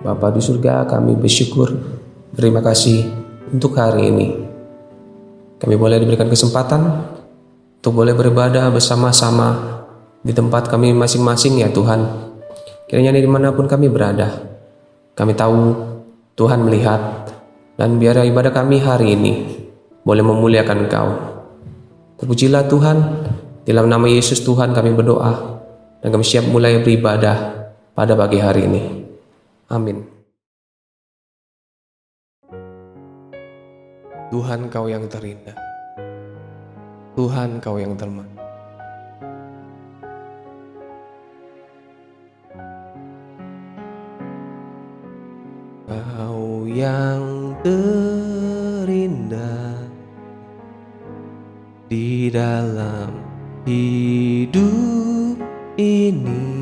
Bapa di surga, kami bersyukur, berterima kasih untuk hari ini. Kami boleh diberikan kesempatan untuk boleh beribadah bersama-sama di tempat kami masing-masing ya Tuhan. Kiranya dimanapun kami berada, kami tahu Tuhan melihat, dan biar ibadah kami hari ini boleh memuliakan Engkau. Terpujilah Tuhan, dalam nama Yesus Tuhan kami berdoa, dan kami siap mulai beribadah pada pagi hari ini. Amin. Tuhan, Kau yang terindah, Tuhan, Kau yang termahat. Kau yang terindah di dalam hidup ini,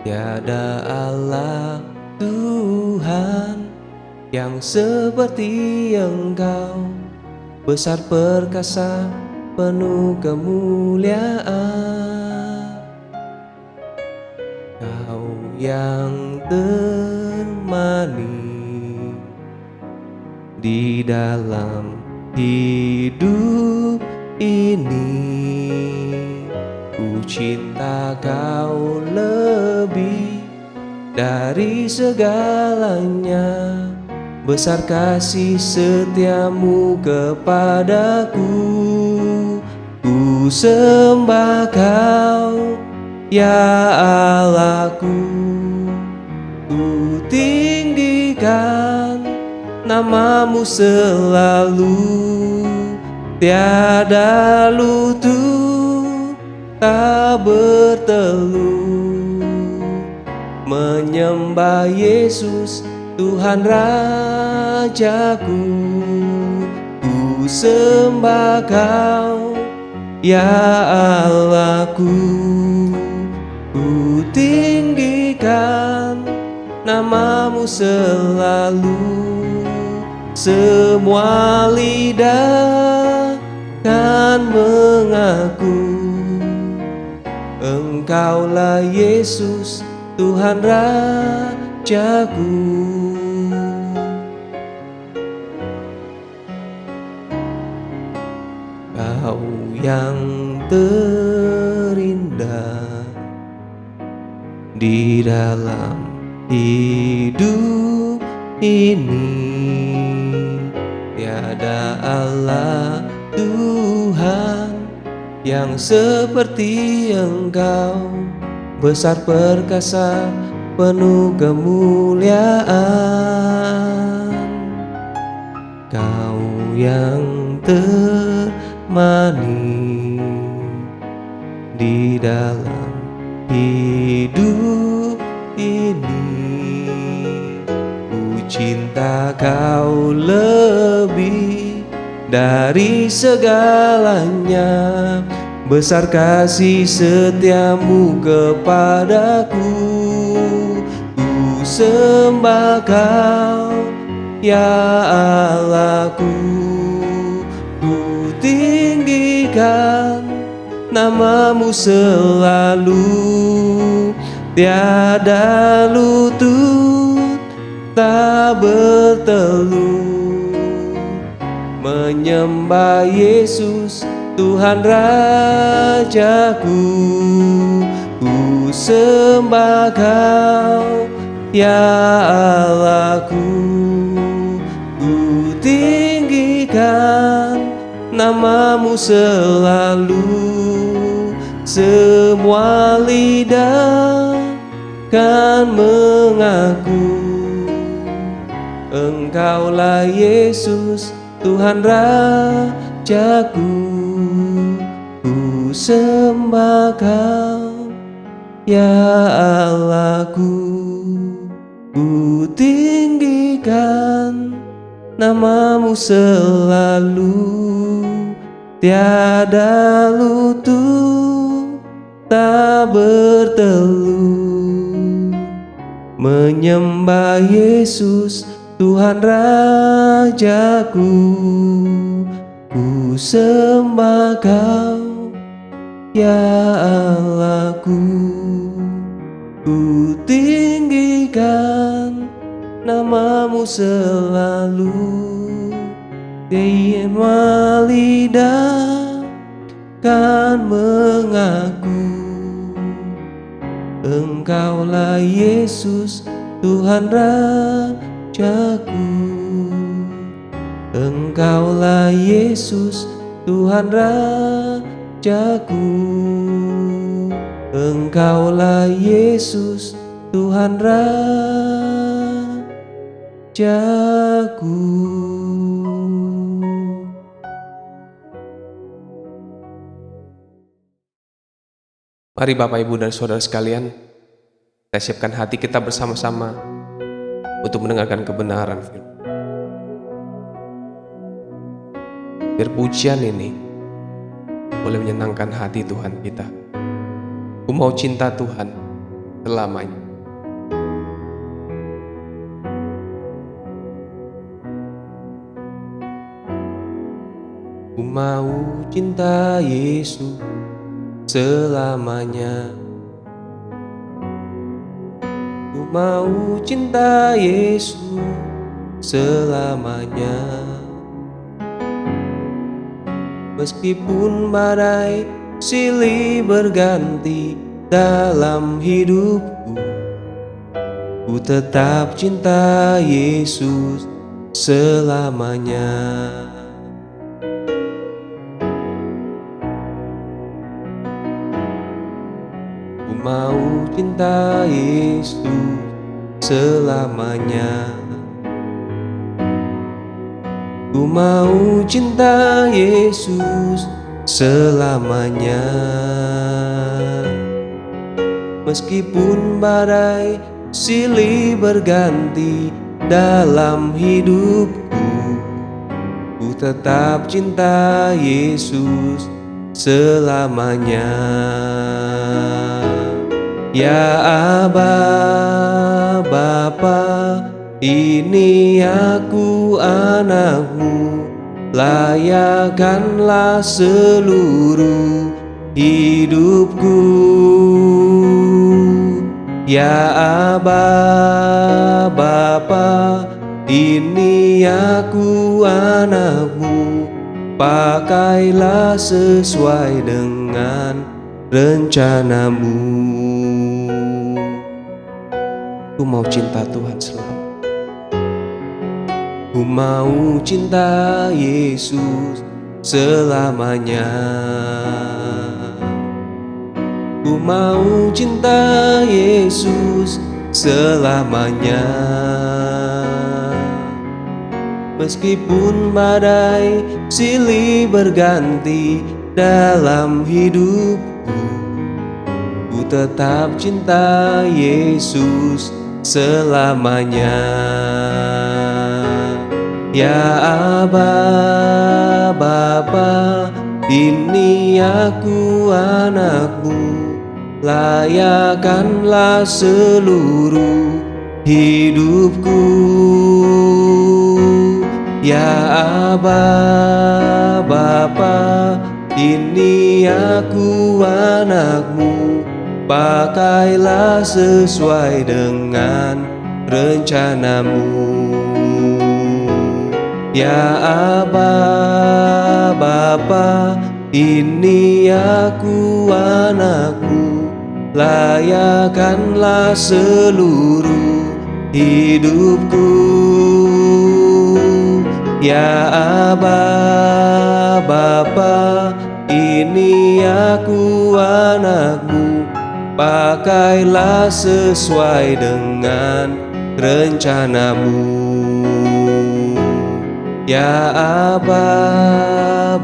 tiada Allah Tuhan yang seperti Engkau, besar perkasa, penuh kemuliaan. Kau yang termanis di dalam hidup ini, ku cinta Kau lebih dari segalanya, besar kasih setiamu kepadaku. Ku sembah Kau, ya Allahku, ku tinggikan namamu selalu, tiada lutut tak bertelut. Menyembah Yesus Tuhan Rajaku, ku sembah Kau, ya Allahku, ku tinggikan namamu selalu. Semua lidah kan mengaku, Engkaulah Yesus Tuhan Rajaku. Kau yang terindah di dalam hidup ini, tiada Allah Tuhan yang seperti Engkau, besar perkasa, penuh kemuliaan. Kau yang termanis di dalam hidup ini, ku cinta Kau lebih dari segalanya, besar kasih setiamu kepadaku. Ku sembah Kau, ya Allahku, ku tinggikan namamu selalu, tiada lutut tak bertelut. Menyembah Yesus Tuhan Rajaku, ku sembah Kau, ya Allahku, ku tinggikan namamu selalu. Semua lidah kan mengaku, Engkaulah Yesus Tuhan Rajaku, ku sembah Kau, ya Allahku, ku tinggikan namamu selalu, tiada lutut tak bertelut. Menyembah Yesus Tuhan Rajaku, ku sembah Kau, ya Allahku, ku tinggikan namamu selalu tiap lidah kan mengaku Engkaulah Yesus Tuhan Rajaku. Engkaulah Yesus Tuhan Rajaku. Engkaulah Yesus Tuhan Rajaku. Mari Bapak, Ibu, dan Saudara sekalian, kita siapkan hati kita bersama-sama untuk mendengarkan kebenaran firman. Biar pujian ini boleh menyenangkan hati Tuhan kita. Ku mau cinta Tuhan selamanya. Ku mau cinta Yesus selamanya. Ku mau cinta Yesus selamanya. Meskipun badai silih berganti dalam hidupku, ku tetap cinta Yesus selamanya. Ku mau cinta Yesus selamanya. Ku mau cinta Yesus selamanya. Meskipun badai silih berganti dalam hidupku, ku tetap cinta Yesus selamanya. Ya Aba, Bapa, ini aku anakmu, layakkanlah seluruh hidupku. Ya Aba, Bapa, ini aku anakmu, pakailah sesuai dengan rencanamu. Ku mau cinta Tuhan selalu. Ku mau cinta Yesus selamanya. Ku mau cinta Yesus selamanya. Meskipun badai silih berganti dalam hidupku, ku tetap cinta Yesus selamanya. Ya Aba, Bapa, ini aku anakmu, layakkanlah seluruh hidupku. Ya Aba, Bapa, ini aku anakmu, pakailah sesuai dengan rencanamu. Ya Aba, Bapa, ini aku anakmu, layakkanlah seluruh hidupku. Ya Aba, Bapa, ini aku anakmu, pakailah sesuai dengan rencanamu. Ya Aba,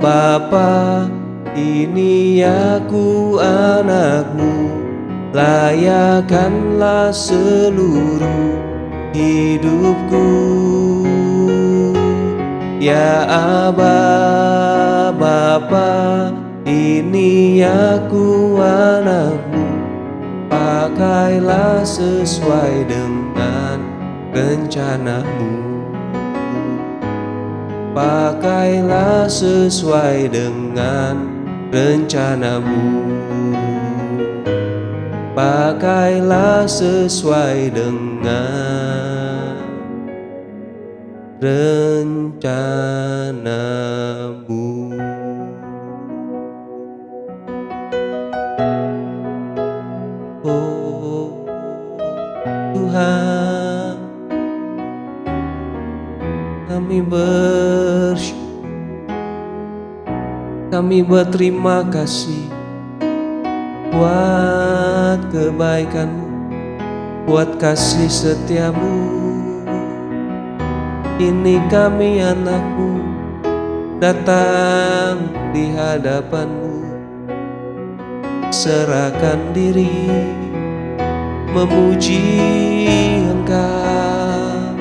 Bapa, ini aku anakmu, layakkanlah seluruh hidupku. Ya Aba, Bapa, ini aku anakmu, pakailah sesuai dengan rencanamu. Pakailah sesuai dengan rencanamu. Pakailah sesuai dengan rencanamu. Oh Tuhan, kami bersyukur, kami berterima kasih buat kebaikan-Mu, buat kasih setiamu. Ini kami anak-Mu datang di hadapan-Mu, serahkan diri memuji Engkau,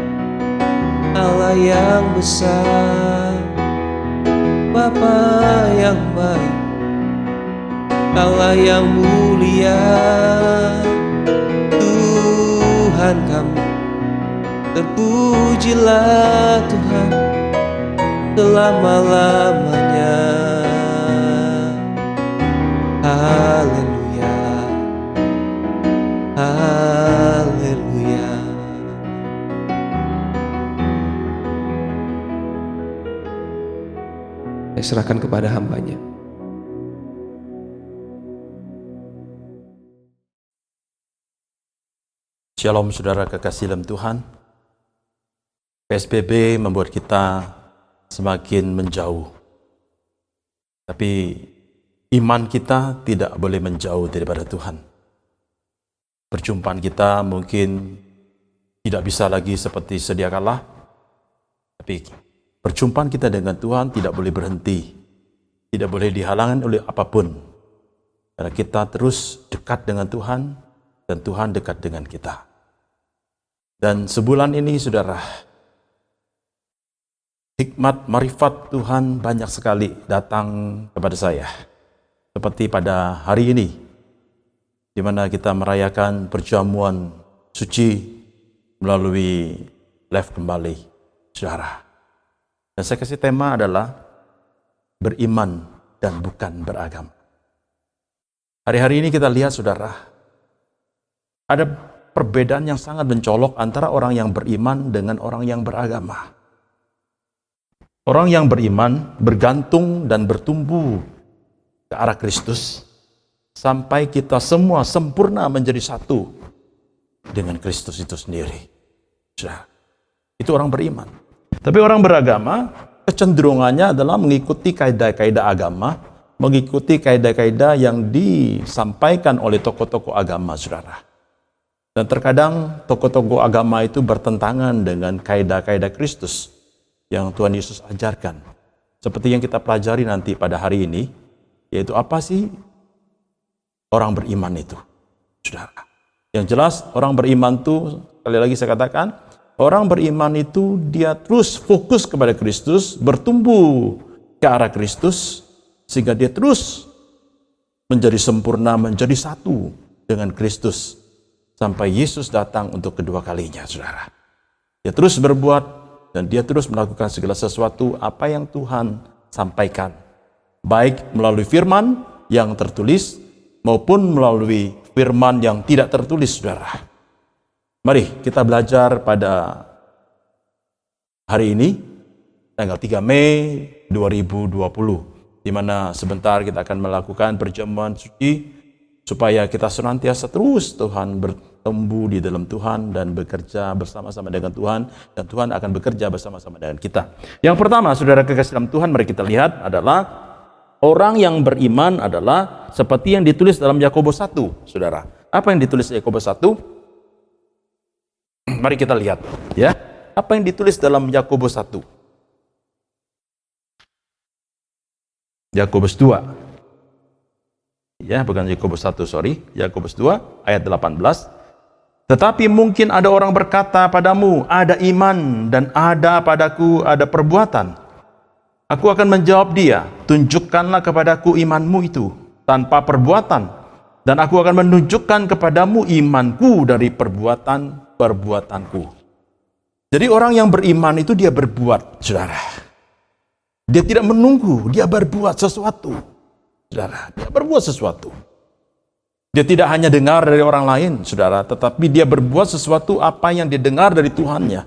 Allah yang besar, Bapa yang baik, Allah yang mulia. Tuhan kami, terpujilah Tuhan selama-lamanya. Haleluya, haleluya. Saya serahkan kepada hamba-Nya. Shalom saudara kekasih dalam Tuhan. PSBB membuat kita semakin menjauh. Tapi iman kita tidak boleh menjauh daripada Tuhan. Perjumpaan kita mungkin tidak bisa lagi seperti sedia kala. Tapi perjumpaan kita dengan Tuhan tidak boleh berhenti. Tidak boleh dihalangi oleh apapun. Karena kita terus dekat dengan Tuhan dan Tuhan dekat dengan kita. Dan sebulan ini saudara, hikmat marifat Tuhan banyak sekali datang kepada saya. Seperti pada hari ini, di mana kita merayakan perjamuan suci melalui live kembali, saudara. Dan saya kasih tema adalah beriman dan bukan beragama. Hari-hari ini kita lihat saudara, ada perbedaan yang sangat mencolok antara orang yang beriman dengan orang yang beragama. Orang yang beriman bergantung dan bertumbuh ke arah Kristus sampai kita semua sempurna menjadi satu dengan Kristus itu sendiri. Itu orang beriman. Tapi orang beragama kecenderungannya adalah mengikuti kaidah-kaidah agama, mengikuti kaidah-kaidah yang disampaikan oleh tokoh-tokoh agama, saudara. Dan terkadang tokoh-tokoh agama itu bertentangan dengan kaidah-kaidah Kristus yang Tuhan Yesus ajarkan. Seperti yang kita pelajari nanti pada hari ini, yaitu apa sih orang beriman itu, saudara. Yang jelas orang beriman itu, sekali lagi saya katakan, orang beriman itu dia terus fokus kepada Kristus, bertumbuh ke arah Kristus, sehingga dia terus menjadi sempurna, menjadi satu dengan Kristus. Sampai Yesus datang untuk kedua kalinya, saudara. Dia terus berbuat dan dia terus melakukan segala sesuatu apa yang Tuhan sampaikan. Baik melalui firman yang tertulis maupun melalui firman yang tidak tertulis, saudara. Mari kita belajar pada hari ini, tanggal 3 Mei 2020, di mana sebentar kita akan melakukan perjamuan suci, supaya kita senantiasa terus Tuhan bertumbuh di dalam Tuhan dan bekerja bersama-sama dengan Tuhan, dan Tuhan akan bekerja bersama-sama dengan kita. Yang pertama, saudara kekasih dalam Tuhan, mari kita lihat adalah orang yang beriman adalah seperti yang ditulis dalam Yakobus 1, saudara. Apa yang ditulis Yakobus 1? Mari kita lihat, ya. Apa yang ditulis dalam Yakobus 1? Yakobus 2. Ya, bukan Yakobus 1, sorry. Yakobus 2 ayat 18. Tetapi mungkin ada orang berkata padamu, ada iman dan ada padaku ada perbuatan. Aku akan menjawab dia, tunjukkanlah kepadaku imanmu itu tanpa perbuatan, dan aku akan menunjukkan kepadamu imanku dari perbuatan-perbuatanku. Jadi orang yang beriman itu dia berbuat, saudara. Dia tidak menunggu, dia berbuat sesuatu. Saudara, dia berbuat sesuatu. Dia tidak hanya dengar dari orang lain, saudara, tetapi dia berbuat sesuatu apa yang dia dengar dari Tuhannya.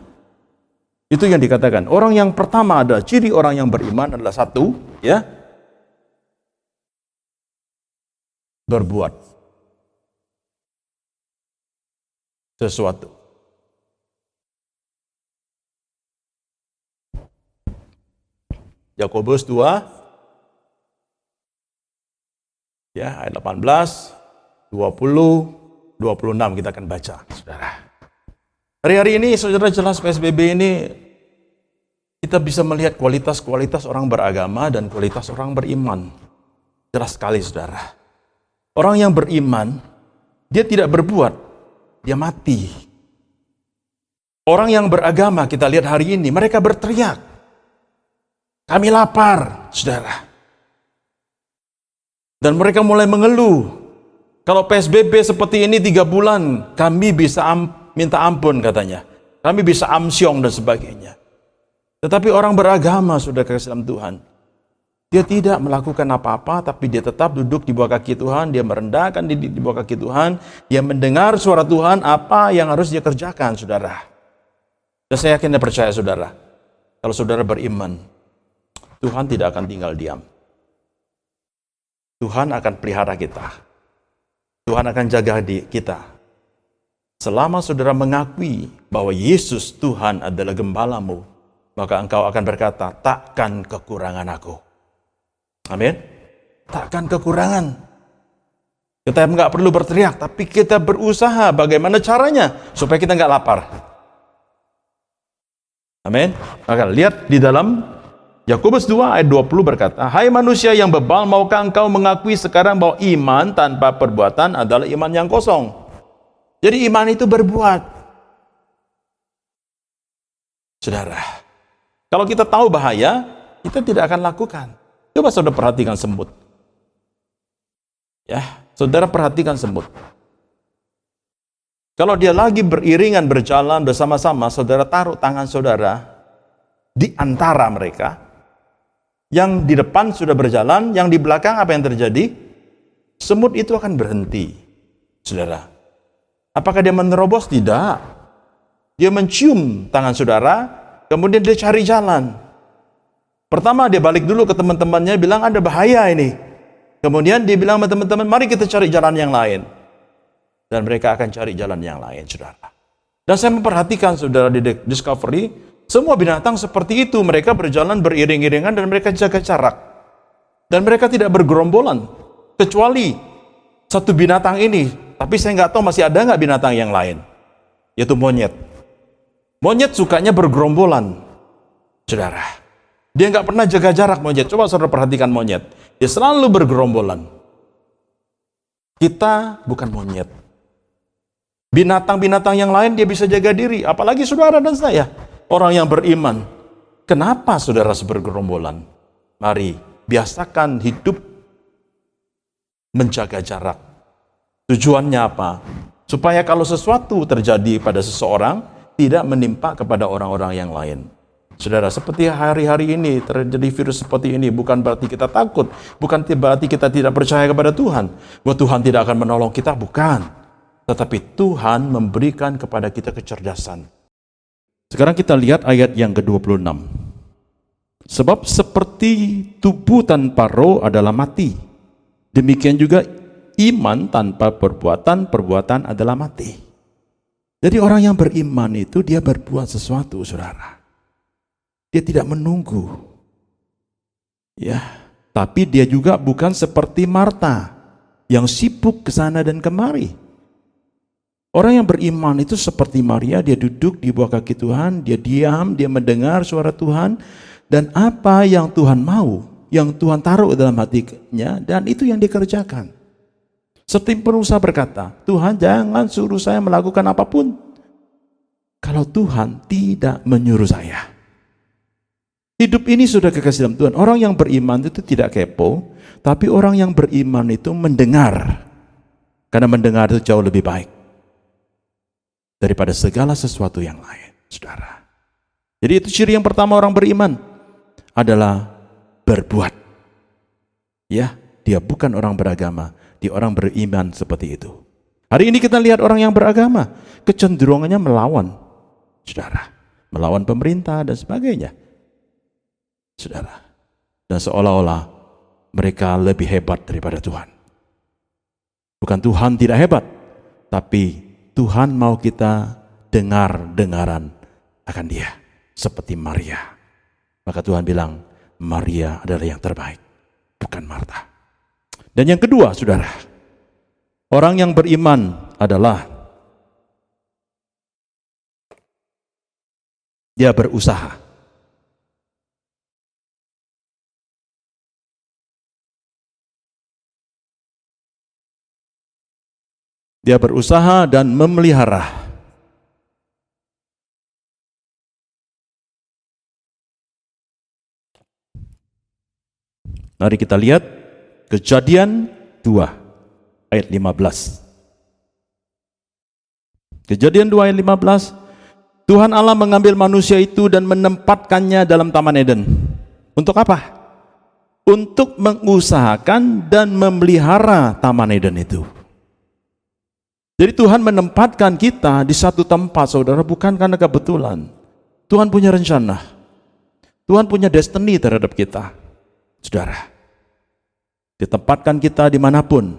Itu yang dikatakan. Orang yang pertama adalah ciri orang yang beriman adalah satu, ya, berbuat sesuatu. Yakobus 2 ya, ayat 18, 20, 26 kita akan baca, Saudara. Hari-hari ini Saudara jelas PSBB ini kita bisa melihat kualitas-kualitas orang beragama dan kualitas orang beriman. Jelas sekali, Saudara. Orang yang beriman, dia tidak berbuat, dia mati. Orang yang beragama, kita lihat hari ini, mereka berteriak. Kami lapar, Saudara. Dan mereka mulai mengeluh. Kalau PSBB seperti ini 3 bulan, kami bisa minta ampun katanya. Kami bisa amsyong dan sebagainya. Tetapi orang beragama, sudah kasih dalam Tuhan, dia tidak melakukan apa-apa, tapi dia tetap duduk di bawah kaki Tuhan, dia merendahkan diri di bawah kaki Tuhan, dia mendengar suara Tuhan, apa yang harus dia kerjakan, Saudara. Dan saya yakin dan percaya, Saudara, kalau Saudara beriman, Tuhan tidak akan tinggal diam. Tuhan akan pelihara kita. Tuhan akan jaga kita. Selama Saudara mengakui bahwa Yesus Tuhan adalah gembalamu, maka engkau akan berkata, takkan kekurangan aku. Amin. Takkan kekurangan. Kita nggak perlu berteriak, tapi kita berusaha bagaimana caranya supaya kita nggak lapar. Amin. Maka lihat di dalam Yakobus 2 ayat 20 berkata, hai manusia yang bebal, maukah engkau mengakui sekarang bahwa iman tanpa perbuatan adalah iman yang kosong? Jadi iman itu berbuat. Saudara, kalau kita tahu bahaya, kita tidak akan lakukan. Coba saudara perhatikan semut. Ya, saudara perhatikan semut. Kalau dia lagi beriringan berjalan bersama-sama, saudara taruh tangan saudara di antara mereka. Yang di depan sudah berjalan, yang di belakang apa yang terjadi? Semut itu akan berhenti. Saudara, apakah dia menerobos? Tidak. Dia mencium tangan saudara, kemudian dia cari jalan. Pertama dia balik dulu ke teman-temannya, bilang ada bahaya ini. Kemudian dia bilang sama teman-teman, mari kita cari jalan yang lain. Dan mereka akan cari jalan yang lain, saudara. Dan saya memperhatikan, saudara, di Discovery, semua binatang seperti itu. Mereka berjalan beriring-iringan dan mereka jaga jarak. Dan mereka tidak bergerombolan. Kecuali satu binatang ini. Tapi saya nggak tahu masih ada nggak binatang yang lain. Yaitu monyet. Monyet sukanya bergerombolan. Saudara. Dia nggak pernah jaga jarak monyet. Coba saudara perhatikan monyet. Dia selalu bergerombolan. Kita bukan monyet. Binatang-binatang yang lain dia bisa jaga diri. Apalagi saudara dan saya. Orang yang beriman, kenapa saudara bergerombolan? Mari, biasakan hidup menjaga jarak. Tujuannya apa? Supaya kalau sesuatu terjadi pada seseorang, tidak menimpa kepada orang-orang yang lain. Saudara, seperti hari-hari ini terjadi virus seperti ini, bukan berarti kita takut, bukan berarti kita tidak percaya kepada Tuhan, bahwa Tuhan tidak akan menolong kita, bukan. Tetapi Tuhan memberikan kepada kita kecerdasan. Sekarang kita lihat ayat yang ke-26. Sebab seperti tubuh tanpa roh adalah mati, demikian juga iman tanpa perbuatan, perbuatan adalah mati. Jadi orang yang beriman itu dia berbuat sesuatu, saudara. Dia tidak menunggu. Ya, tapi dia juga bukan seperti Marta yang sibuk ke sana dan kemari. Orang yang beriman itu seperti Maria, dia duduk di bawah kaki Tuhan, dia diam, dia mendengar suara Tuhan, dan apa yang Tuhan mau, yang Tuhan taruh dalam hatinya, dan itu yang dikerjakan. Seperti pengusaha berkata, Tuhan jangan suruh saya melakukan apapun, kalau Tuhan tidak menyuruh saya. Hidup ini sudah kekasih dalam Tuhan. Orang yang beriman itu tidak kepo, tapi orang yang beriman itu mendengar, karena mendengar itu jauh lebih baik daripada segala sesuatu yang lain, saudara. Jadi itu ciri yang pertama orang beriman adalah berbuat. Ya, dia bukan orang beragama, dia orang beriman seperti itu. Hari ini kita lihat orang yang beragama, kecenderungannya melawan, saudara. melawan pemerintah dan sebagainya. Saudara, dan seolah-olah mereka lebih hebat daripada Tuhan. Bukan Tuhan tidak hebat, tapi Tuhan mau kita dengar-dengaran akan Dia, seperti Maria. Maka Tuhan bilang, Maria adalah yang terbaik, bukan Marta. Dan yang kedua, saudara, orang yang beriman adalah dia berusaha. Dia berusaha dan memelihara. Mari kita lihat Kejadian 2 ayat 15. Kejadian 2 ayat 15. Tuhan Allah mengambil manusia itu dan menempatkannya dalam Taman Eden. Untuk apa? Untuk mengusahakan dan memelihara Taman Eden itu. Jadi Tuhan menempatkan kita di satu tempat, saudara, bukan karena kebetulan. Tuhan punya rencana. Tuhan punya destiny terhadap kita, saudara. Ditempatkan kita dimanapun,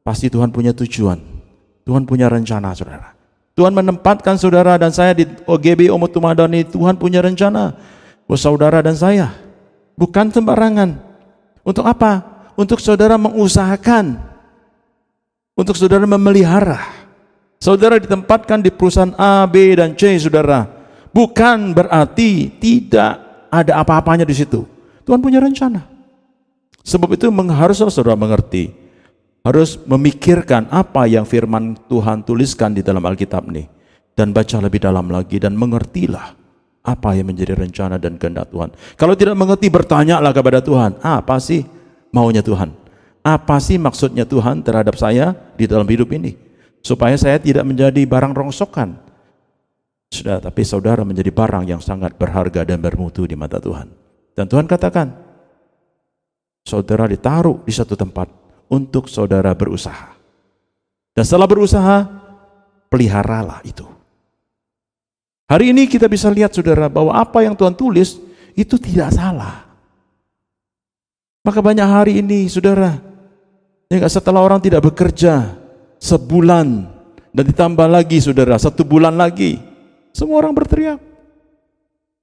pasti Tuhan punya tujuan. Tuhan punya rencana, saudara. Tuhan menempatkan saudara dan saya di OGB Omot Tumadani. Tuhan punya rencana buat saudara dan saya. Bukan sembarangan. Untuk apa? Untuk saudara mengusahakan, untuk saudara memelihara. Saudara ditempatkan di perusahaan A, B, dan C, saudara. Bukan berarti tidak ada apa-apanya di situ. Tuhan punya rencana. Sebab itu haruslah saudara mengerti, harus memikirkan apa yang firman Tuhan tuliskan di dalam Alkitab ini, dan baca lebih dalam lagi, dan mengertilah apa yang menjadi rencana dan kehendak Tuhan. Kalau tidak mengerti, bertanyalah kepada Tuhan, apa sih maunya Tuhan? Apa sih maksudnya Tuhan terhadap saya di dalam hidup ini? Supaya saya tidak menjadi barang rongsokan. Sudah, tapi saudara menjadi barang yang sangat berharga dan bermutu di mata Tuhan. Dan Tuhan katakan, saudara ditaruh di satu tempat untuk saudara berusaha. Dan setelah berusaha, peliharalah itu. Hari ini kita bisa lihat, saudara, bahwa apa yang Tuhan tulis itu tidak salah. Maka banyak hari ini, saudara, setelah orang tidak bekerja sebulan dan ditambah lagi, saudara, 1 bulan lagi, semua orang berteriak.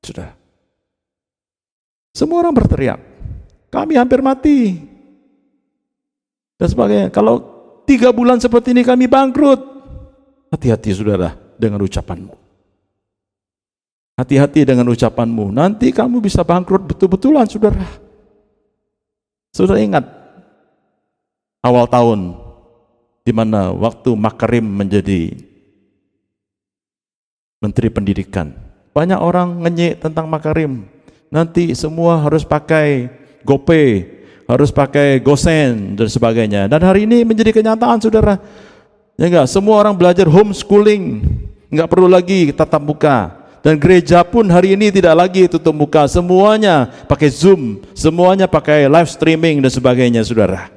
Saudara, semua orang berteriak, kami hampir mati dan sebagainya. Kalau 3 bulan seperti ini kami bangkrut. Hati-hati, saudara, dengan ucapanmu. Hati-hati dengan ucapanmu. Nanti kamu bisa bangkrut betul-betulan, saudara. Saudara ingat awal tahun, di mana waktu Makarim menjadi Menteri Pendidikan, banyak orang ngenyek tentang Makarim. Nanti semua harus pakai GoPay, harus pakai GoSend dan sebagainya. Dan hari ini menjadi kenyataan, saudara. Ya enggak, semua orang belajar homeschooling, enggak perlu lagi tatap muka. Dan gereja pun hari ini tidak lagi tutup muka, semuanya pakai Zoom, semuanya pakai live streaming dan sebagainya, saudara.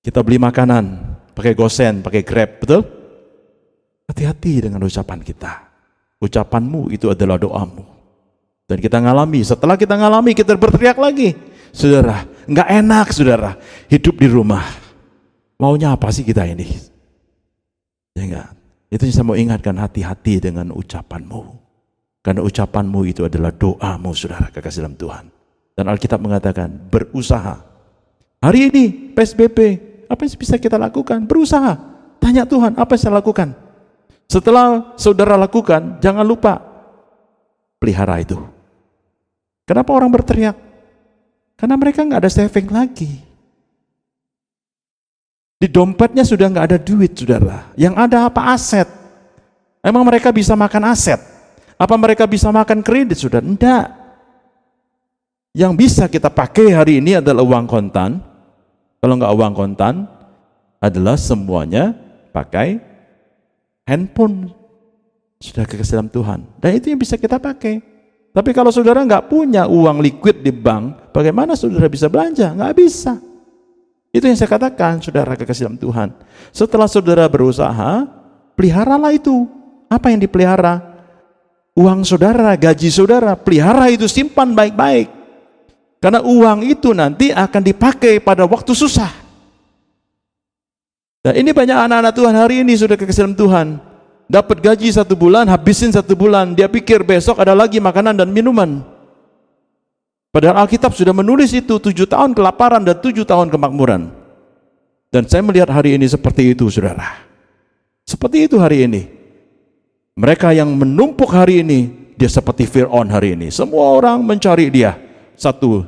Kita beli makanan pakai GoSend, pakai Grab, betul? Hati-hati dengan ucapan kita. Ucapanmu itu adalah doamu. Dan kita ngalami, setelah kita ngalami, kita berteriak lagi. Saudara, enggak enak, saudara, hidup di rumah. Maunya apa sih kita ini? Ya enggak? Itu saya mau ingatkan, hati-hati dengan ucapanmu. Karena ucapanmu itu adalah doamu, saudara, kekasih dalam Tuhan. Dan Alkitab mengatakan, berusaha. Hari ini, PSBB, apa yang bisa kita lakukan? Berusaha. Tanya Tuhan, apa yang saya lakukan? Setelah saudara lakukan, jangan lupa, pelihara itu. Kenapa orang berteriak? Karena mereka nggak ada saving lagi. Di dompetnya sudah nggak ada duit, saudara. Yang ada apa? Aset. Emang mereka bisa makan aset? Apa mereka bisa makan kredit, saudara? Enggak. Yang bisa kita pakai hari ini adalah uang kontan. Kalau nggak uang kontan, adalah semuanya pakai handphone. Sudah kekasih dalam Tuhan. Dan itu yang bisa kita pakai. Tapi kalau saudara nggak punya uang liquid di bank, bagaimana saudara bisa belanja? Nggak bisa. Itu yang saya katakan, saudara kekasih dalam Tuhan. Setelah saudara berusaha, peliharalah itu. Apa yang dipelihara? uang saudara, gaji saudara, pelihara itu, simpan baik-baik. Karena uang itu nanti akan dipakai pada waktu susah. Nah, ini banyak anak-anak Tuhan hari ini sudah kekasih dalam Tuhan. Dapat gaji 1 bulan, habisin 1 bulan. Dia pikir besok ada lagi makanan dan minuman. Padahal Alkitab sudah menulis itu 7 tahun kelaparan dan 7 tahun kemakmuran. Dan saya melihat hari ini seperti itu, saudara. Seperti itu hari ini. Mereka yang menumpuk hari ini, dia seperti Fir'aun hari ini. Semua orang mencari dia. Satu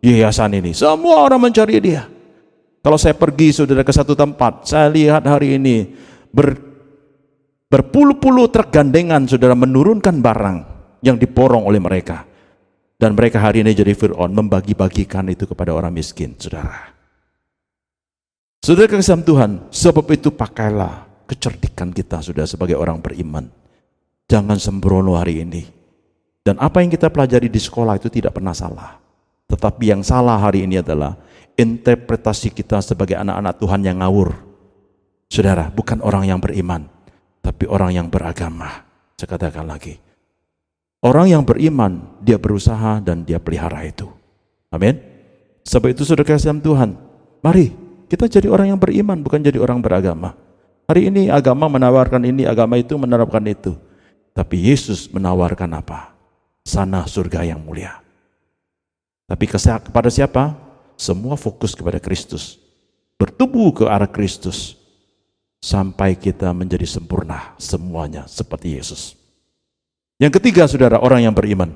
yayasan ini, semua orang mencari dia. Kalau saya pergi, saudara, ke satu tempat, saya lihat hari ini berpuluh-puluh truk gandengan, saudara, menurunkan barang yang diporong oleh mereka. Dan mereka hari ini jadi Fir'aun, membagi-bagikan itu kepada orang miskin, saudara. Saudara kekasih Tuhan, sebab itu pakailah kecerdikan kita, sudah sebagai orang beriman. Jangan sembrono hari ini. Dan apa yang kita pelajari di sekolah itu tidak pernah salah. Tetapi yang salah hari ini adalah interpretasi kita sebagai anak-anak Tuhan yang ngawur. Saudara, bukan orang yang beriman, tapi orang yang beragama. Saya katakan lagi, orang yang beriman, dia berusaha dan dia pelihara itu. Amin. Sebab itu saudara kasih dalam Tuhan, mari kita jadi orang yang beriman, bukan jadi orang beragama. Hari ini agama menawarkan ini, agama itu menerapkan itu. Tapi Yesus menawarkan apa? Sana surga yang mulia. Tapi kepada siapa? Semua fokus kepada Kristus. Bertumbuh ke arah Kristus. Sampai kita menjadi sempurna semuanya seperti Yesus. Yang ketiga, saudara, orang yang beriman.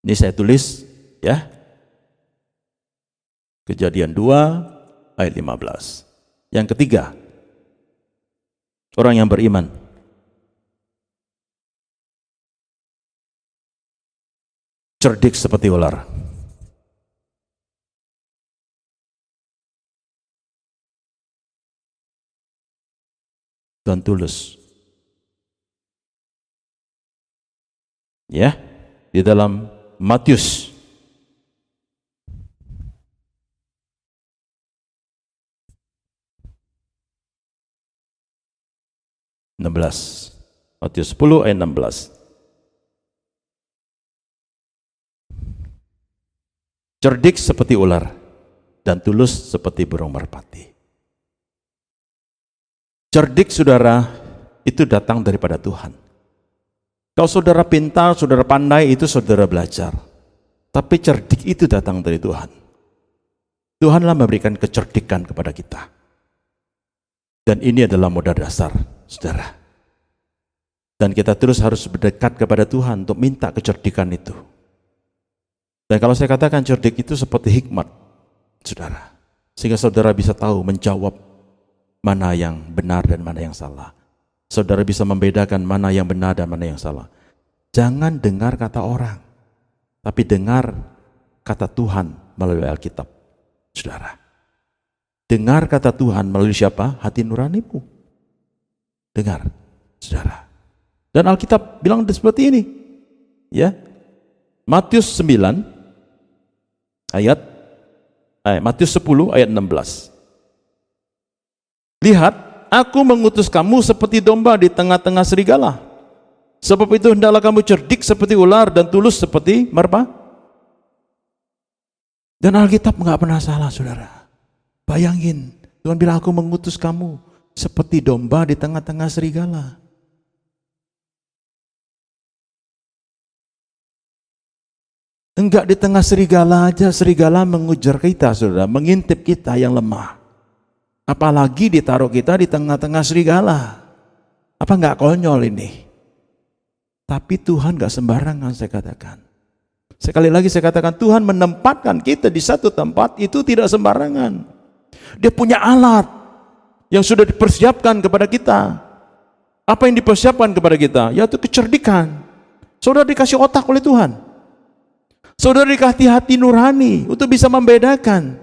Ini saya tulis ya. Kejadian 2 ayat 15. Yang ketiga, orang yang beriman. Cerdik seperti ular. Dan tulus. Ya, di dalam Matius Matius 10 ayat 16. Cerdik seperti ular dan tulus seperti burung merpati. Cerdik, saudara, itu datang daripada Tuhan. Kalau saudara pintar, saudara pandai, itu saudara belajar. Tapi cerdik itu datang dari Tuhan. Tuhanlah memberikan kecerdikan kepada kita. Dan ini adalah modal dasar, saudara. Dan kita terus harus berdekat kepada Tuhan untuk minta kecerdikan itu. Dan kalau saya katakan cerdik itu seperti hikmat, saudara. Sehingga saudara bisa tahu menjawab mana yang benar dan mana yang salah. Saudara bisa membedakan mana yang benar dan mana yang salah. Jangan dengar kata orang, tapi dengar kata Tuhan melalui Alkitab, saudara. Dengar kata Tuhan melalui siapa? Hati nuranimu. Dengar, saudara. Dan Alkitab bilang seperti ini, ya. Matius 9 Matius 10 ayat 16. Lihat, aku mengutus kamu seperti domba di tengah-tengah serigala. Sebab itu hendaklah kamu cerdik seperti ular dan tulus seperti merpati. Dan Alkitab enggak pernah salah, saudara. Bayangin, Tuhan bilang aku mengutus kamu seperti domba di tengah-tengah serigala. Enggak di tengah serigala aja, serigala mengujar kita, saudara, mengintip kita yang lemah. Apalagi ditaruh kita di tengah-tengah serigala. Apa enggak konyol ini? Tapi Tuhan enggak sembarangan, saya katakan. Sekali lagi saya katakan, Tuhan menempatkan kita di satu tempat itu tidak sembarangan. Dia punya alat yang sudah dipersiapkan kepada kita. Apa yang dipersiapkan kepada kita? Yaitu kecerdikan. Saudara dikasih otak oleh Tuhan. Saudara dikasih hati nurani untuk bisa membedakan.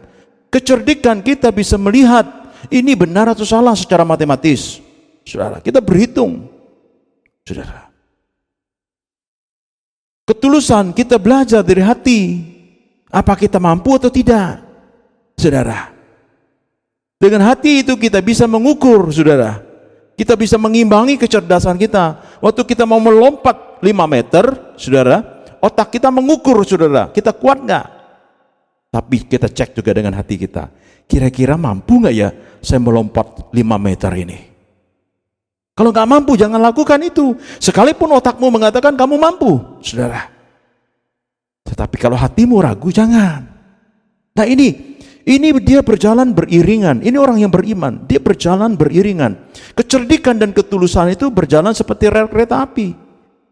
Kecerdikan kita bisa melihat ini benar atau salah secara matematis. Saudara, kita berhitung. Saudara. Ketulusan kita belajar dari hati. Apa kita mampu atau tidak? Saudara. Dengan hati itu kita bisa mengukur, saudara. Kita bisa mengimbangi kecerdasan kita. Waktu kita mau melompat 5 meter, saudara, otak kita mengukur, saudara, kita kuat nggak? Tapi kita cek juga dengan hati kita. Kira-kira mampu nggak ya saya melompat 5 meter ini? Kalau nggak mampu, jangan lakukan itu. Sekalipun otakmu mengatakan kamu mampu, saudara. Tetapi kalau hatimu ragu, jangan. Nah ini dia berjalan beriringan. Ini orang yang beriman, dia berjalan beriringan. Kecerdikan dan ketulusan itu berjalan seperti rel kereta api.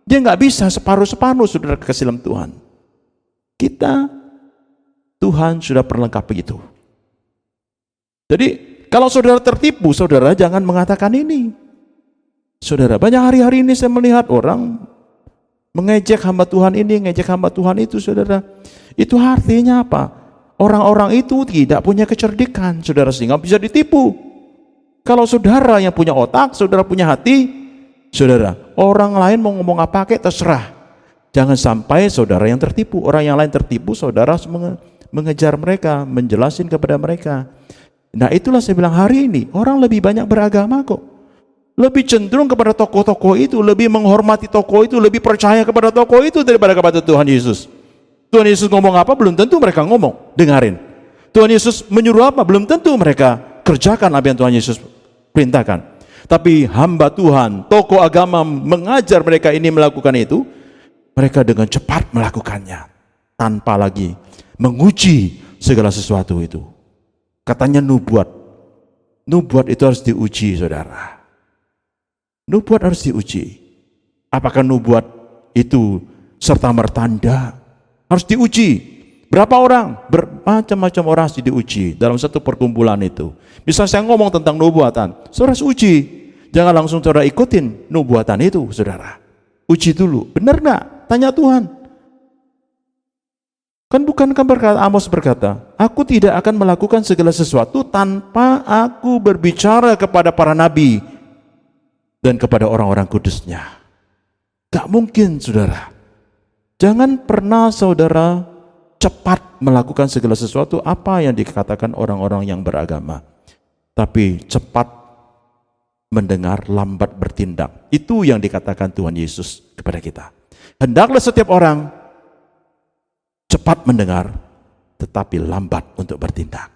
Dia nggak bisa separuh-separuh, saudara, kekasih dalam Tuhan. Tuhan sudah perlengkapi itu. Jadi kalau saudara tertipu, saudara jangan mengatakan ini. Saudara, banyak hari-hari ini saya melihat orang mengejek hamba Tuhan ini, mengejek hamba Tuhan itu, saudara. Itu artinya apa? Orang-orang itu tidak punya kecerdikan, saudara, sehingga bisa ditipu. Kalau saudara yang punya otak, saudara punya hati, saudara, orang lain mau ngomong apa kayak terserah. Jangan sampai saudara yang tertipu. Orang yang lain tertipu, saudara harus mengejar mereka, menjelasin kepada mereka. Nah itulah saya bilang hari ini orang lebih banyak beragama kok. Lebih cenderung kepada tokoh-tokoh itu, lebih menghormati tokoh itu, lebih percaya kepada tokoh itu daripada kepada Tuhan Yesus. Tuhan Yesus ngomong apa belum tentu mereka ngomong, dengarin. Tuhan Yesus menyuruh apa belum tentu mereka kerjakan apa yang Tuhan Yesus perintahkan. Tapi hamba Tuhan, tokoh agama mengajar mereka ini melakukan itu, mereka dengan cepat melakukannya tanpa lagi menguji segala sesuatu itu. Katanya nubuat itu harus diuji, saudara. Nubuat harus diuji. Apakah nubuat itu serta mertanda? Harus diuji. Berapa orang? Bermacam-macam orang harus diuji dalam satu perkumpulan itu. Bisa saya ngomong tentang nubuatan, saudara harus uji. Jangan langsung saudara ikutin nubuatan itu, saudara. Uji dulu, benar nggak? Tanya Tuhan. Kan bukankah Amos berkata, aku tidak akan melakukan segala sesuatu tanpa aku berbicara kepada para nabi dan kepada orang-orang kudusnya. Gak mungkin, saudara. Jangan pernah saudara cepat melakukan segala sesuatu apa yang dikatakan orang-orang yang beragama. Tapi cepat mendengar, lambat bertindak. Itu yang dikatakan Tuhan Yesus kepada kita. Hendaklah setiap orang cepat mendengar, tetapi lambat untuk bertindak.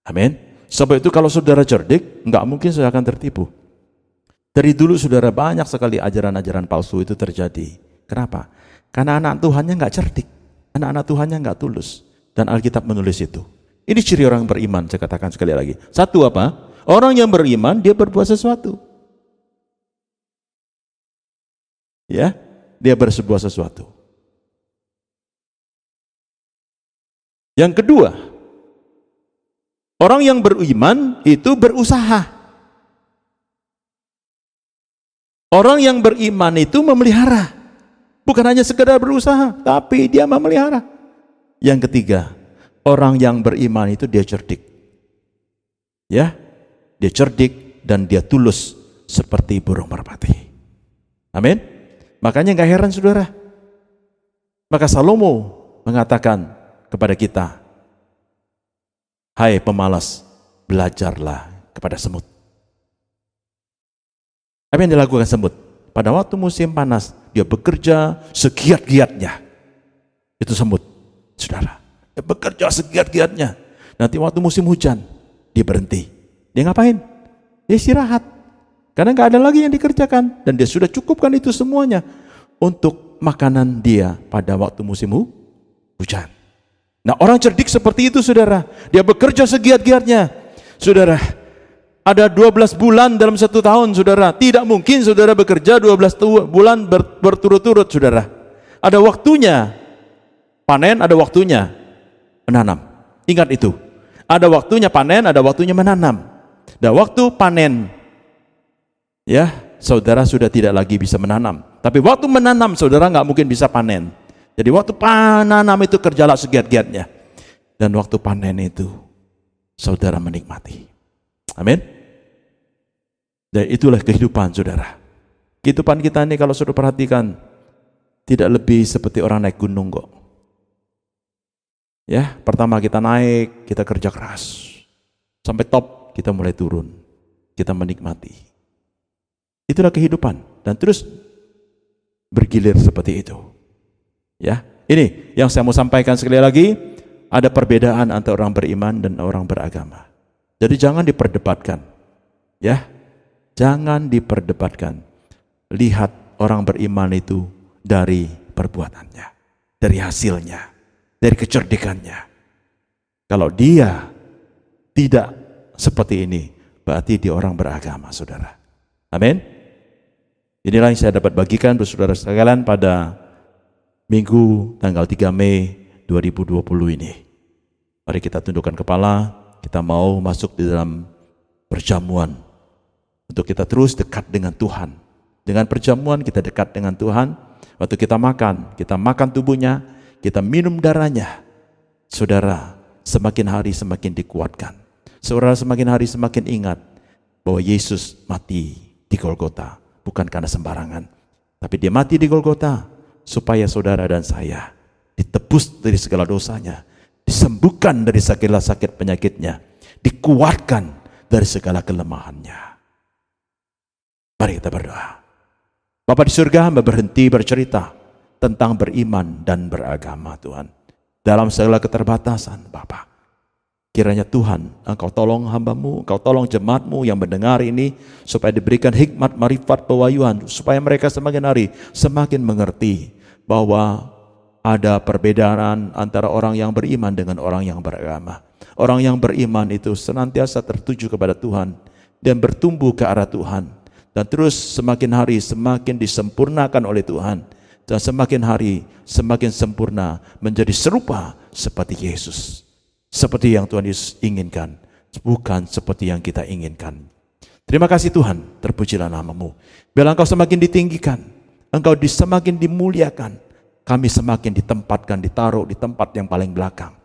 Amin. Sebab itu kalau saudara cerdik, nggak mungkin saudara akan tertipu. Dari dulu saudara banyak sekali ajaran-ajaran palsu itu terjadi. Kenapa? Karena anak Tuhannya nggak cerdik, anak-anak Tuhannya nggak tulus. Dan Alkitab menulis itu. Ini ciri orang beriman, saya katakan sekali lagi. Satu apa? Orang yang beriman dia berbuat sesuatu. Ya, dia berbuat sesuatu. Yang kedua, orang yang beriman itu berusaha. Orang yang beriman itu memelihara. Bukan hanya sekedar berusaha, tapi dia memelihara. Yang ketiga, orang yang beriman itu dia cerdik. Ya, dia cerdik dan dia tulus seperti burung merpati. Amin. Makanya gak heran saudara. Maka Salomo mengatakan kepada kita, hai pemalas, belajarlah kepada semut. Apa yang dilakukan semut? Pada waktu musim panas, dia bekerja segiat-giatnya. Itu semut, saudara. Dia bekerja segiat-giatnya. Nanti waktu musim hujan, dia berhenti. Dia ngapain? Dia istirahat. Karena nggak ada lagi yang dikerjakan. Dan dia sudah cukupkan itu semuanya untuk makanan dia pada waktu musim hujan. Nah, orang cerdik seperti itu, saudara. Dia bekerja segiat-giatnya. Saudara, ada 12 bulan dalam satu tahun, saudara. Tidak mungkin saudara bekerja 12 bulan berturut-turut, saudara. Ada waktunya panen, ada waktunya menanam. Ingat itu. Ada waktunya panen, ada waktunya menanam. Dan waktu panen, ya, saudara sudah tidak lagi bisa menanam. Tapi waktu menanam, saudara nggak mungkin bisa panen. Jadi waktu menanam itu kerjalah segiat-giatnya. Dan waktu panen itu, saudara menikmati. Amin. Dan itulah kehidupan saudara. Kehidupan kita ini kalau saudara perhatikan, tidak lebih seperti orang naik gunung kok. Ya, pertama kita naik, kita kerja keras. Sampai top, kita mulai turun. Kita menikmati. Itulah kehidupan, dan terus bergilir seperti itu. Ya, ini yang saya mau sampaikan sekali lagi, ada perbedaan antara orang beriman dan orang beragama. Jadi jangan diperdebatkan. Ya. Jangan diperdebatkan. Lihat orang beriman itu dari perbuatannya, dari hasilnya, dari kecerdikannya. Kalau dia tidak seperti ini, berarti dia orang beragama, saudara. Amin. Inilah yang saya dapat bagikan saudara sekalian pada Minggu tanggal 3 Mei 2020 ini. Mari kita tundukkan kepala, kita mau masuk di dalam perjamuan untuk kita terus dekat dengan Tuhan. Dengan perjamuan kita dekat dengan Tuhan. Waktu kita makan tubuhnya, kita minum darahnya. Saudara, semakin hari semakin dikuatkan. Saudara semakin hari semakin ingat bahwa Yesus mati di Golgota, bukan karena sembarangan. Tapi dia mati di Golgota supaya saudara dan saya ditebus dari segala dosanya, disembuhkan dari segala sakit penyakitnya, dikuatkan dari segala kelemahannya. Mari kita berdoa. Bapa di surga, hamba berhenti bercerita tentang beriman dan beragama, Tuhan. Dalam segala keterbatasan, Bapa. Kiranya Tuhan, Engkau tolong hamba-Mu, Engkau tolong jemaat-Mu yang mendengar ini, supaya diberikan hikmat, marifat, pewahyuan, supaya mereka semakin hari semakin mengerti bahwa ada perbedaan antara orang yang beriman dengan orang yang beragama. Orang yang beriman itu senantiasa tertuju kepada Tuhan dan bertumbuh ke arah Tuhan. Dan terus semakin hari semakin disempurnakan oleh Tuhan. Dan semakin hari semakin sempurna menjadi serupa seperti Yesus. Seperti yang Tuhan Yesus inginkan, bukan seperti yang kita inginkan. Terima kasih Tuhan, terpujilah nama-Mu. Biarlah Engkau semakin ditinggikan, Engkau semakin dimuliakan. Kami semakin ditempatkan, ditaruh di tempat yang paling belakang.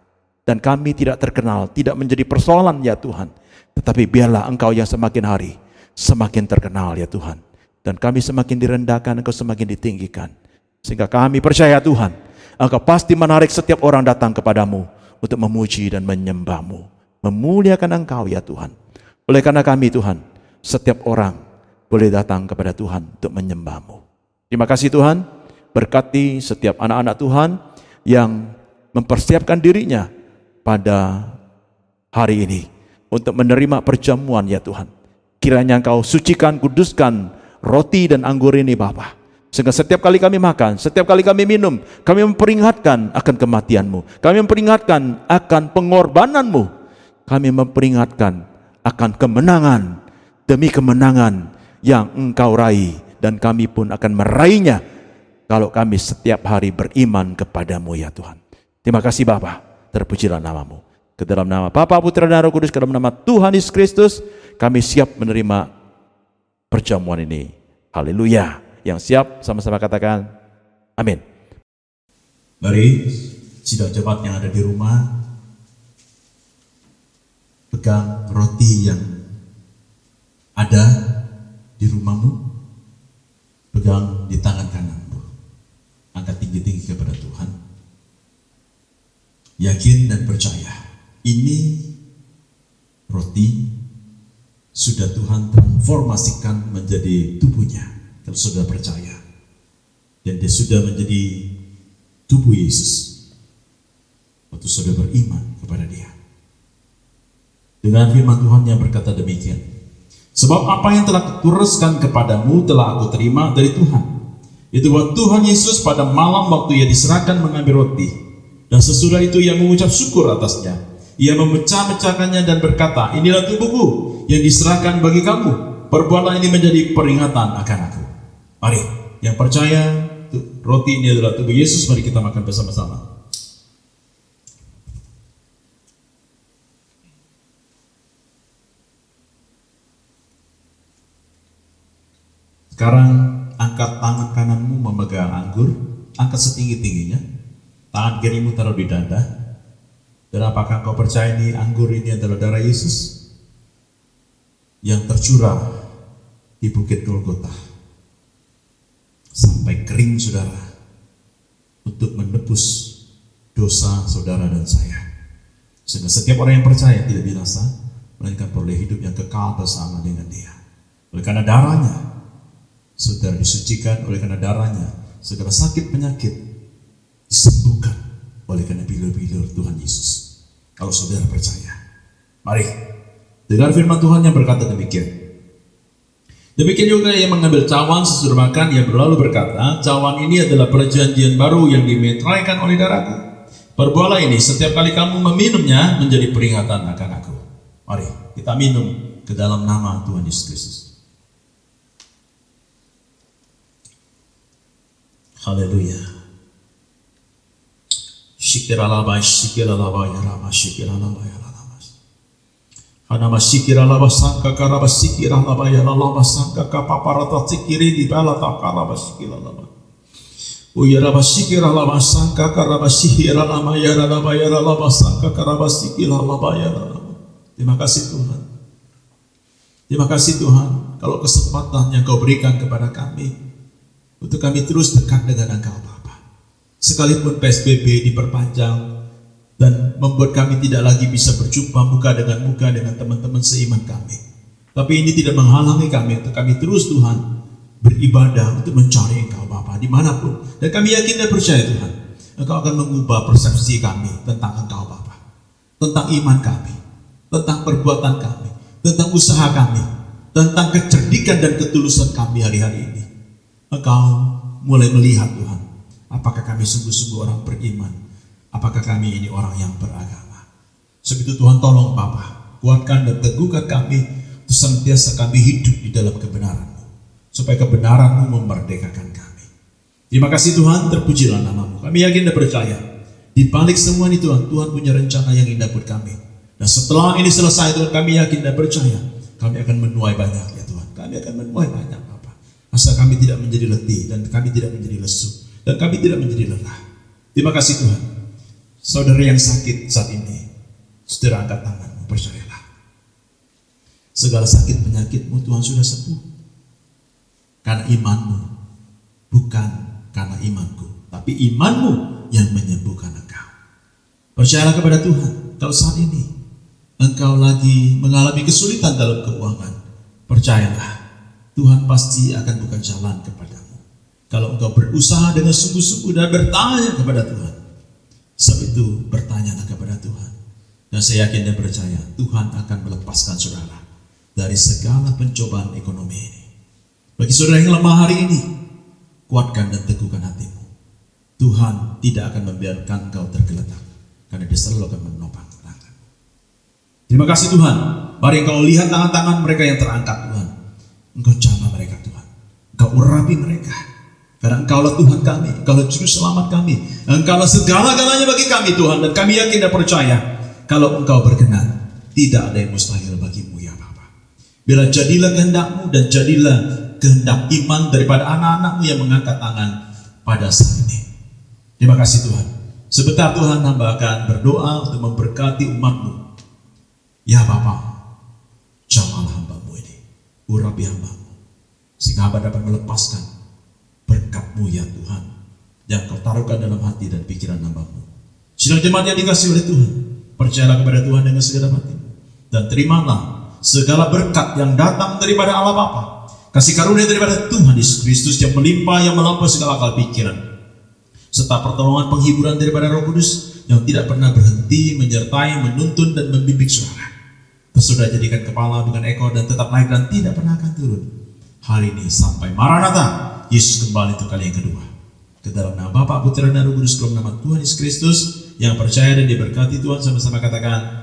Dan kami tidak terkenal, tidak menjadi persoalan ya Tuhan. Tetapi biarlah Engkau yang semakin hari semakin terkenal ya Tuhan. Dan kami semakin direndahkan, Engkau semakin ditinggikan. Sehingga kami percaya Tuhan, Engkau pasti menarik setiap orang datang kepadamu untuk memuji dan menyembah-Mu, memuliakan Engkau ya Tuhan. Oleh karena kami Tuhan, setiap orang boleh datang kepada Tuhan untuk menyembah-Mu. Terima kasih Tuhan, berkati setiap anak-anak Tuhan yang mempersiapkan dirinya pada hari ini untuk menerima perjamuan ya Tuhan. Kiranya Engkau sucikan, kuduskan roti dan anggur ini Bapa. Sehingga setiap kali kami makan, setiap kali kami minum, kami memperingatkan akan kematian-Mu. Kami memperingatkan akan pengorbanan-Mu. Kami memperingatkan akan kemenangan demi kemenangan yang Engkau raih. Dan kami pun akan meraihnya kalau kami setiap hari beriman kepadamu ya Tuhan. Terima kasih Bapa, terpujilah nama-Mu. Ke dalam nama Bapa, Putra dan Roh Kudus, ke dalam nama Tuhan Yesus Kristus, kami siap menerima perjamuan ini. Haleluya. Yang siap sama-sama katakan amin. Mari sidang jemaat yang ada di rumah, pegang roti yang ada di rumahmu, pegang di tangan kananmu, angkat tinggi-tinggi kepada Tuhan, yakin dan percaya ini roti sudah Tuhan transformasikan menjadi tubuhnya. Kalau saudara percaya, dan dia sudah menjadi tubuh Yesus waktu saudara beriman kepada dia. Dengan firman Tuhan yang berkata demikian, sebab apa yang telah kuteruskan kepadamu telah aku terima dari Tuhan. Itu bahwa Tuhan Yesus pada malam waktu ia diserahkan mengambil roti, dan sesudah itu ia mengucap syukur atasnya. Ia memecah-mecahkannya dan berkata, inilah tubuhku yang diserahkan bagi kamu. Perbuatlah ini menjadi peringatan akan aku. Mari, yang percaya roti ini adalah tubuh Yesus, mari kita makan bersama-sama. Sekarang angkat tangan kananmu memegang anggur, angkat setinggi-tingginya. Tangan kirimu taruh di dada. Dan apakah kau percaya ini anggur ini adalah darah Yesus yang tercurah di Bukit Golgota sampai kering saudara, untuk menebus dosa saudara dan saya. Sehingga setiap orang yang percaya tidak binasa, melainkan peroleh hidup yang kekal bersama dengan Dia. Oleh karena darahnya saudara disucikan oleh karena darahnya, segala sakit penyakit disembuhkan oleh karena bilur-bilur Tuhan Yesus. Kalau saudara percaya, mari dengar firman Tuhan yang berkata demikian. Demikian juga yang mengambil cawan sesudah makan, ia berlalu berkata, cawan ini adalah perjanjian baru yang dimeteraikan oleh darahku. Perbuatlah ini setiap kali kamu meminumnya menjadi peringatan akan aku. Mari kita minum ke dalam nama Tuhan Yesus Kristus. Haleluya. Syikirallah syikirallah ya rama syikirallah ya rama. Hanama syikirallah sangka karaba syikirallah ya rama sangka kapaparata sikiri di bala takaraba syikirallah. Uyaraba syikirallah sangka karaba syikirallah ya rama sangka karaba syikirallah ya rama. Terima kasih Tuhan. Terima kasih Tuhan, kalau kesempatan yang Kau berikan kepada kami untuk kami terus dekat dengan Engkau Bapa. Sekalipun PSBB diperpanjang dan membuat kami tidak lagi bisa berjumpa muka dengan teman-teman seiman kami. Tapi ini tidak menghalangi kami untuk kami terus Tuhan beribadah untuk mencari Engkau Bapa dimanapun. Dan kami yakin dan percaya Tuhan, Engkau akan mengubah persepsi kami tentang Engkau Bapa, tentang iman kami, tentang perbuatan kami, tentang usaha kami, tentang kecerdikan dan ketulusan kami hari-hari ini. Engkau mulai melihat Tuhan, apakah kami sungguh-sungguh orang beriman, apakah kami ini orang yang beragama. Sebab itu Tuhan tolong Bapa, kuatkan dan teguhkan kami untuk senantiasa kami hidup di dalam kebenaran-Mu, supaya kebenaran-Mu memerdekakan kami. Terima kasih Tuhan, terpujilah nama-Mu. Kami yakin dan percaya, di balik semua ini Tuhan, Tuhan punya rencana yang indah buat kami. Dan setelah ini selesai Tuhan, kami yakin dan percaya kami akan menuai banyak ya Tuhan. Kami akan menuai banyak Bapa. Asal kami tidak menjadi letih dan kami tidak menjadi lesu dan kami tidak menjadi lelah. Terima kasih Tuhan. Saudara yang sakit saat ini, saudara angkat tanganmu, percayalah. Segala sakit penyakitmu Tuhan sudah sembuh. Karena imanmu, bukan karena imanku, tapi imanmu yang menyembuhkan engkau. Percayalah kepada Tuhan. Kalau saat ini engkau lagi mengalami kesulitan dalam keuangan, percayalah, Tuhan pasti akan buka jalan kepadamu. Kalau engkau berusaha dengan sungguh-sungguh dan bertanya kepada Tuhan, sebab itu bertanyalah kepada Tuhan. Dan saya yakin dan percaya, Tuhan akan melepaskan saudara dari segala pencobaan ekonomi ini. Bagi saudara yang lemah hari ini, kuatkan dan teguhkan hatimu. Tuhan tidak akan membiarkan engkau tergeletak, karena Dia selalu akan menopang. Terima kasih Tuhan. Mari engkau lihat tangan-tangan mereka yang terangkat Tuhan. Engkau jamah mereka Tuhan. Engkau urapi mereka. Karena Engkaulah Tuhan kami. Engkaulah juru selamat kami. Engkaulah segala-galanya bagi kami Tuhan. Dan kami yakin dan percaya, kalau Engkau berkenan, tidak ada yang mustahil bagimu ya Bapa. Bila jadilah kehendak-Mu dan jadilah kehendak iman daripada anak-anak-Mu yang mengangkat tangan pada saat ini. Terima kasih Tuhan. Sebentar Tuhan, hamba akan berdoa untuk memberkati umat-Mu. Ya Bapa, jamahlah hamba-Mu ini, urapi hamba-Mu, sehingga hamba dapat melepaskan berkat-Mu ya Tuhan, yang Kau taruhkan dalam hati dan pikiran hamba-Mu. Sidang jemaat yang dikasihi oleh Tuhan, percayalah kepada Tuhan dengan segala hatimu, dan terimalah segala berkat yang datang daripada Allah Bapa, kasih karunia daripada Tuhan Yesus Kristus yang melimpah, yang melampaui segala akal pikiran, serta pertolongan penghiburan daripada Roh Kudus yang tidak pernah berhenti menyertai, menuntun dan membimbing saudara. Sudah jadikan kepala bukan ekor dan tetap naik dan tidak pernah akan turun. Hari ini sampai Maranatha, Yesus kembali untuk kali yang kedua. Ke dalam nama Bapa, Putra dan Roh Kudus, dalam nama Tuhan Yesus Kristus yang percaya dan diberkati Tuhan, sama-sama katakan